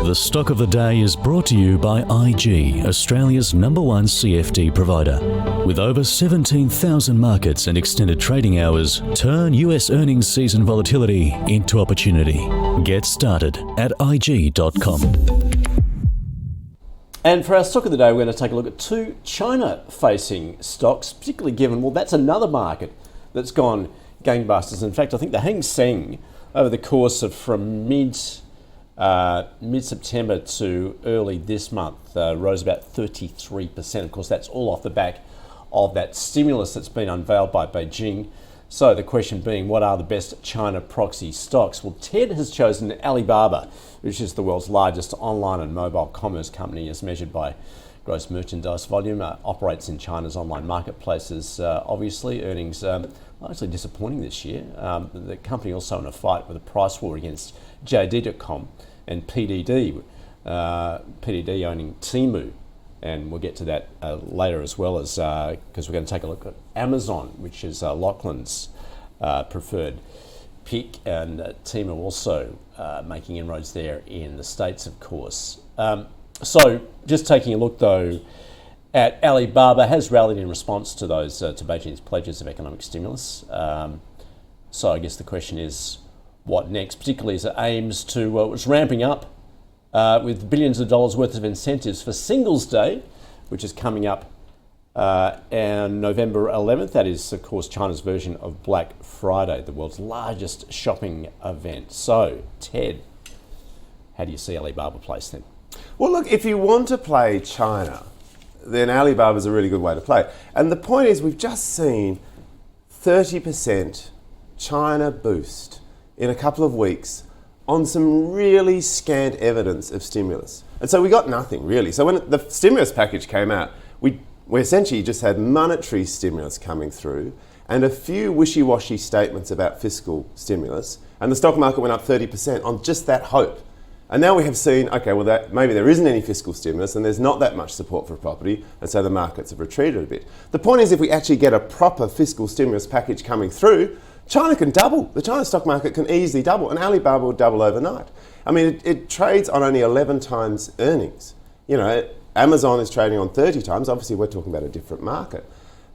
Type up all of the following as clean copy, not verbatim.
The Stock of the Day is brought to you by IG, Australia's #1 CFD provider. With over 17,000 markets and extended trading hours, turn US earnings season volatility into opportunity. Get started at IG.com. And for our Stock of the Day, we're going to take a look at two China-facing stocks, particularly given, well, that's another market that's gone gangbusters. In fact, I think the Hang Seng, over the course of from mid-September to early this month, rose about 33%. Of course, that's all off the back of that stimulus that's been unveiled by Beijing. So the question being, what are the best China proxy stocks? Well, Ted has chosen Alibaba, which is the world's largest online and mobile commerce company as measured by gross merchandise volume, operates in China's online marketplaces. Obviously, earnings largely disappointing this year. The company also in a fight with a price war against JD.com and PDD, PDD owning Temu. And we'll get to that later, as well as because we're going to take a look at Amazon, which is Lachlan's preferred pick, and Temu also making inroads there in the States, of course. So just taking a look though at Alibaba, has rallied in response to those to Beijing's pledges of economic stimulus. So I guess the question is, what next, particularly as it aims to, it's ramping up with billions of dollars worth of incentives for Singles Day, which is coming up on November 11th. That is, of course, China's version of Black Friday, the world's largest shopping event. So, Ted, how do you see Alibaba placed then? Well, look, if you want to play China, then Alibaba's a really good way to play. And the point is, we've just seen 30% China boost in a couple of weeks on some really scant evidence of stimulus. And so we got nothing really. So when the stimulus package came out, we essentially just had monetary stimulus coming through and a few wishy-washy statements about fiscal stimulus, and the stock market went up 30% on just that hope. And now we have seen, okay, well, that maybe there isn't any fiscal stimulus and there's not that much support for property, and so the markets have retreated a bit. The point is, if we actually get a proper fiscal stimulus package coming through, China can double. The China stock market can easily double, and Alibaba will double overnight. I mean, it trades on only 11 times earnings. You know, Amazon is trading on 30 times. Obviously, we're talking about a different market.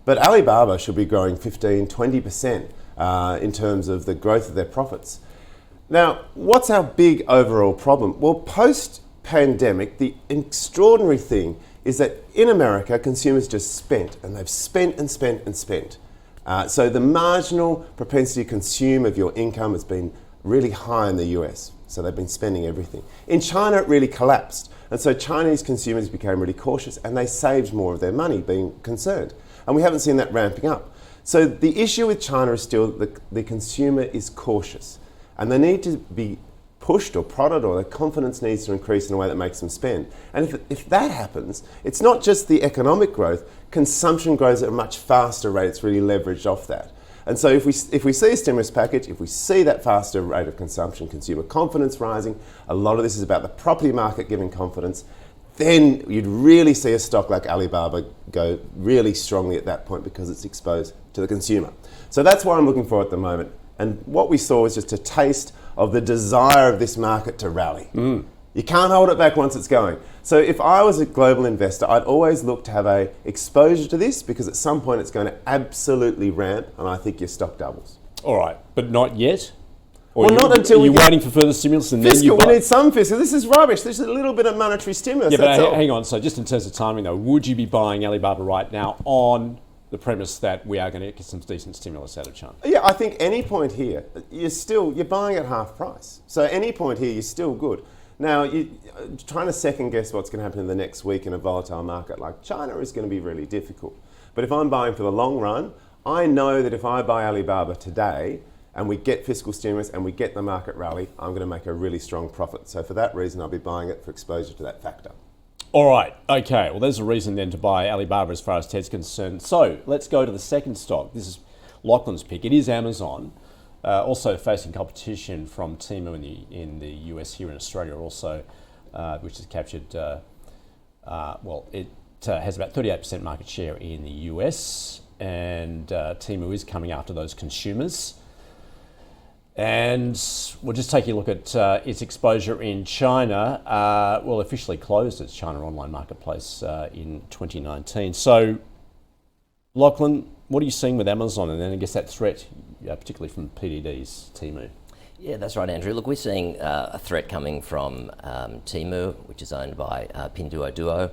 But Alibaba should be growing 15, 20% in terms of the growth of their profits. Now, what's our big overall problem? Well, post-pandemic, the extraordinary thing is that in America, consumers just spent, and they've spent and spent and spent. So the marginal propensity to consume of your income has been really high in the US. So they've been spending everything. In China, it really collapsed. And so Chinese consumers became really cautious and they saved more of their money, being concerned. And we haven't seen that ramping up. So the issue with China is still the consumer is cautious. And they need to be pushed or prodded, or their confidence needs to increase in a way that makes them spend. And if that happens, it's not just the economic growth, consumption grows at a much faster rate. It's really leveraged off that. And so if we see a stimulus package, if we see that faster rate of consumption, consumer confidence rising, a lot of this is about the property market giving confidence, then you'd really see a stock like Alibaba go really strongly at that point because it's exposed to the consumer. So that's what I'm looking for at the moment. And what we saw was just a taste of the desire of this market to rally. You can't hold it back once it's going. So if I was a global investor, I'd always look to have a exposure to this, because at some point it's going to absolutely ramp, and I think your stock doubles. All right, but not yet? Or well, not until you're waiting for further stimulus and fiscal, then you buy. We need some fiscal. This is rubbish. There's a little bit of monetary stimulus. Yeah, that's but all. hang on. So just in terms of timing though, would you be buying Alibaba right now on the premise that we are going to get some decent stimulus out of China? Yeah, I think any point here, you're buying at half price. So any point here, you're still good. Now, you're trying to second guess what's going to happen in the next week in a volatile market like China is going to be really difficult. But if I'm buying for the long run, I know that if I buy Alibaba today and we get fiscal stimulus and we get the market rally, I'm going to make a really strong profit. So for that reason, I'll be buying it for exposure to that factor. All right, okay. Well, there's a reason then to buy Alibaba as far as Ted's concerned. So let's go to the second stock. This is Lachlan's pick. It is Amazon. Also facing competition from Temu in the US, here in Australia also, which has captured, it has about 38% market share in the US, and Temu is coming after those consumers. And we'll just take a look at its exposure in China. Well, officially closed its China online marketplace in 2019. So, Lachlan, what are you seeing with Amazon? And then I guess that threat, particularly from PDD's Temu. Yeah, that's right, Andrew. Look, we're seeing a threat coming from Temu, which is owned by Pinduoduo.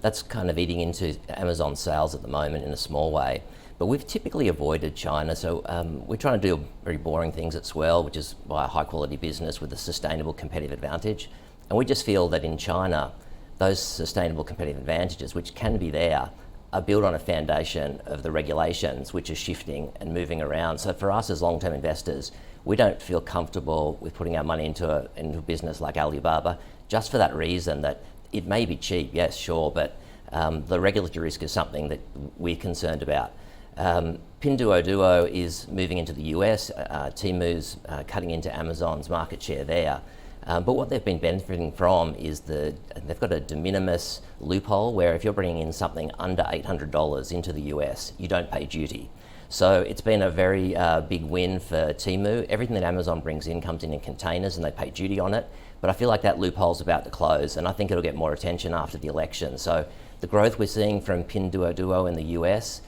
That's kind of eating into Amazon sales at the moment in a small way. But we've typically avoided China, so we're trying to do very boring things at Swell, which is buy a high quality business with a sustainable competitive advantage. And we just feel that in China, those sustainable competitive advantages, which can be there, are built on a foundation of the regulations, which are shifting and moving around. So for us as long-term investors, we don't feel comfortable with putting our money into a business like Alibaba, just for that reason that it may be cheap, yes, sure, but the regulatory risk is something that we're concerned about. Pinduoduo is moving into the US, Temu's cutting into Amazon's market share there. But what they've been benefiting from is they've got a de minimis loophole where if you're bringing in something under $800 into the US, you don't pay duty. So it's been a very big win for Temu. Everything that Amazon brings in comes in containers and they pay duty on it. But I feel like that loophole's about to close and I think it'll get more attention after the election. So the growth we're seeing from Pinduoduo in the US,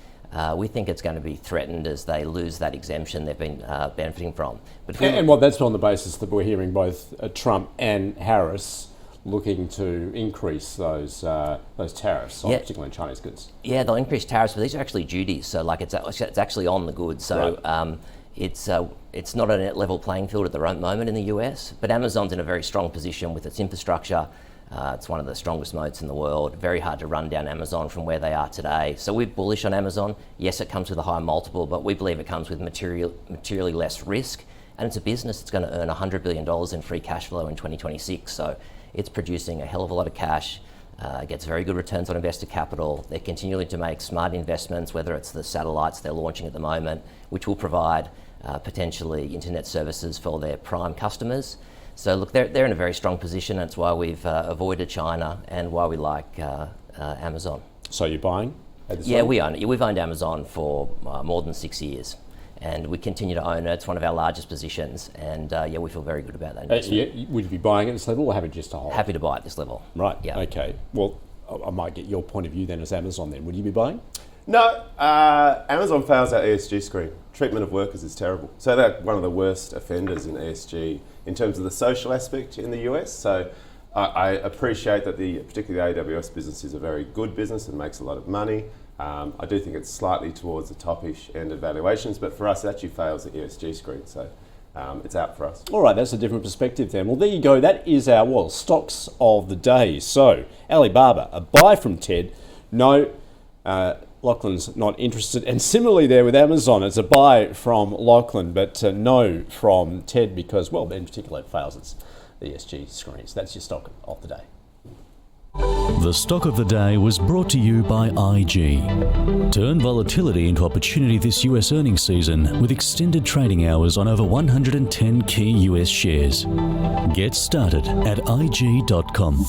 we think it's going to be threatened as they lose that exemption they've been benefiting from. But that's on the basis that we're hearing both Trump and Harris looking to increase those tariffs, particularly on Chinese goods. Yeah, they'll increase tariffs, but these are actually duties. So like it's actually on the goods. So right. It's not a level playing field at the moment in the US. But Amazon's in a very strong position with its infrastructure. It's one of the strongest moats in the world. Very hard to run down Amazon from where they are today. So we're bullish on Amazon. Yes, it comes with a high multiple, but we believe it comes with materially less risk. And it's a business that's going to earn $100 billion in free cash flow in 2026. So it's producing a hell of a lot of cash, gets very good returns on invested capital. They're continuing to make smart investments, whether it's the satellites they're launching at the moment, which will provide potentially internet services for their prime customers. So look, they're in a very strong position. That's why we've avoided China and why we like Amazon. So you're buying? Yeah, we've owned Amazon for more than 6 years. And we continue to own it. It's one of our largest positions. And we feel very good about that investment. Would you be buying at this level or happy just to hold? Happy to buy at this level. Right, yeah. Okay. Well, I might get your point of view then as Amazon then. Would you be buying? No, Amazon fails our ESG screen. Treatment of workers is terrible. So they're one of the worst offenders in ESG in terms of the social aspect in the US. So I appreciate that particularly the AWS business is a very good business and makes a lot of money. I do think it's slightly towards the top-ish end of valuations, but for us it actually fails the ESG screen. So it's out for us. All right, that's a different perspective then. Well, there you go. That is our, stocks of the day. So Alibaba, a buy from Ted. No, Lachlan's not interested. And similarly there with Amazon, it's a buy from Lachlan, but no from Ted because, well, in particular, it fails its ESG screens. That's your stock of the day. The stock of the day was brought to you by IG. Turn volatility into opportunity this US earnings season with extended trading hours on over 110 key US shares. Get started at IG.com.